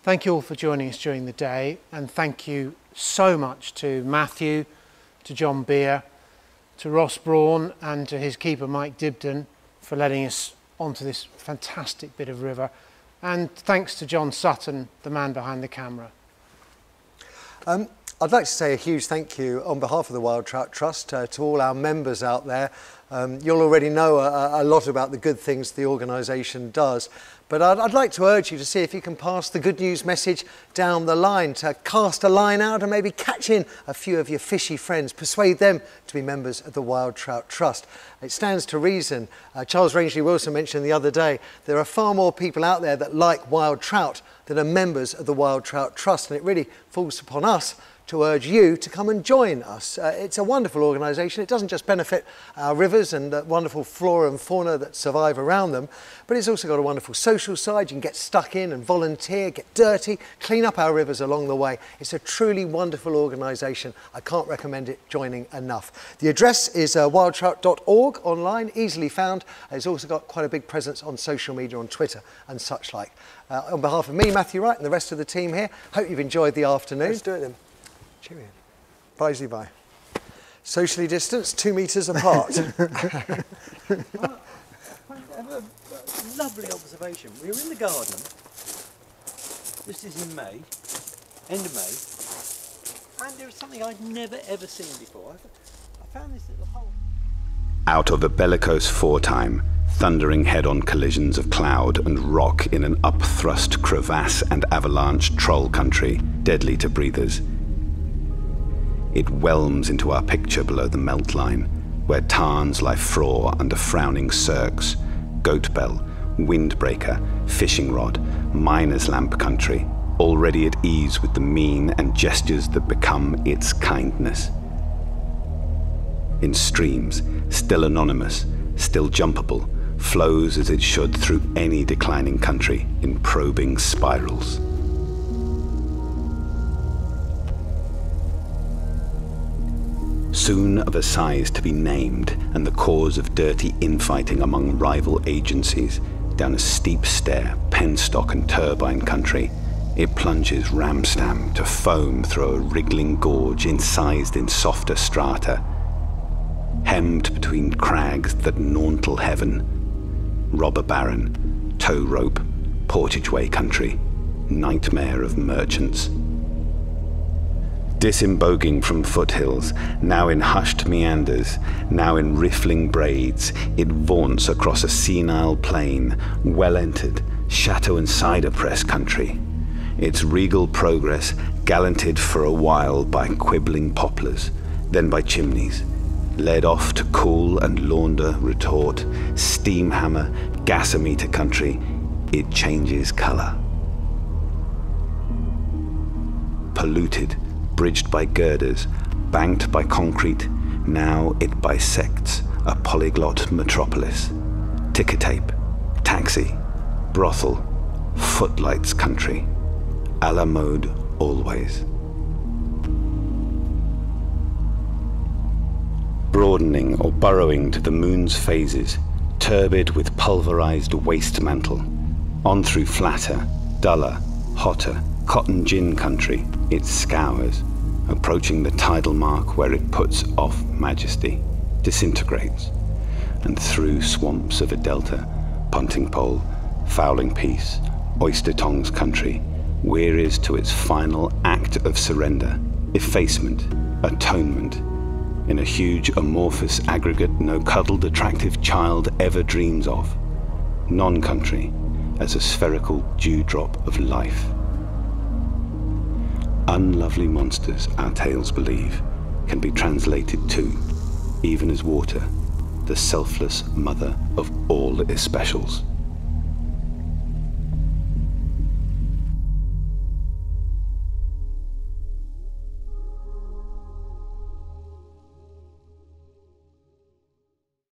Thank you all for joining us during the day, and thank you so much to Matthew, to John Beer, to Ross Braun and to his keeper Mike Dibden for letting us onto this fantastic bit of river, and thanks to John Sutton, the man behind the camera. I'd like to say a huge thank you on behalf of the Wild Trout Trust to all our members out there. You'll already know a lot about the good things the organisation does, but I'd like to urge you to see if you can pass the good news message down the line, to cast a line out and maybe catch in a few of your fishy friends, persuade them to be members of the Wild Trout Trust. It stands to reason, Charles Rangeley Wilson mentioned the other day, there are far more people out there that like wild trout than are members of the Wild Trout Trust, and it really falls upon us to urge you to come and join us. It's a wonderful organisation. It doesn't just benefit our rivers and the wonderful flora and fauna that survive around them, but it's also got a wonderful social side. You can get stuck in and volunteer, get dirty, clean up our rivers along the way. It's a truly wonderful organisation. I can't recommend it joining enough. The address is wildtrout.org online, easily found. It's also got quite a big presence on social media, on Twitter and such like. On behalf of me, Matthew Wright, and the rest of the team here, hope you've enjoyed the afternoon. Let's do it then. Cheerio. Bye, bye. Socially distanced, 2 metres apart. I have a lovely observation. We were in the garden. This is in May, end of May, and there was something I'd never ever seen before. I found this little hole. Out of a bellicose foretime, thundering head-on collisions of cloud and rock in an upthrust crevasse and avalanche troll country, deadly to breathers. It whelms into our picture below the melt line, where tarns lie frore under frowning cirques, goat bell, windbreaker, fishing rod, miner's lamp country, already at ease with the mien and gestures that become its kindness. In streams, still anonymous, still jumpable, flows as it should through any declining country in probing spirals. Soon of a size to be named and the cause of dirty infighting among rival agencies, down a steep stair, penstock and turbine country, it plunges ramstam to foam through a wriggling gorge incised in softer strata, hemmed between crags that nauntle heaven, robber baron, tow rope, portageway country, nightmare of merchants. Disemboguing from foothills, now in hushed meanders, now in riffling braids, it vaunts across a senile plain, well-entered, chateau and cider press country, its regal progress gallanted for a while by quibbling poplars, then by chimneys, led off to cool and launder retort, steam hammer, gasometer country, it changes colour. Polluted, bridged by girders, banked by concrete, now it bisects a polyglot metropolis. Ticker tape, taxi, brothel, footlights country, a la mode always. Broadening or burrowing to the moon's phases, turbid with pulverized waste mantle, on through flatter, duller, hotter, cotton gin country, it scours, approaching the tidal mark where it puts off majesty, disintegrates, and through swamps of a delta, punting pole, fowling piece, oyster tongs country, wearies to its final act of surrender, effacement, atonement, in a huge amorphous aggregate no cuddled attractive child ever dreams of, non-country as a spherical dewdrop of life. Unlovely monsters, our tales believe, can be translated to, even as water, the selfless mother of all especials.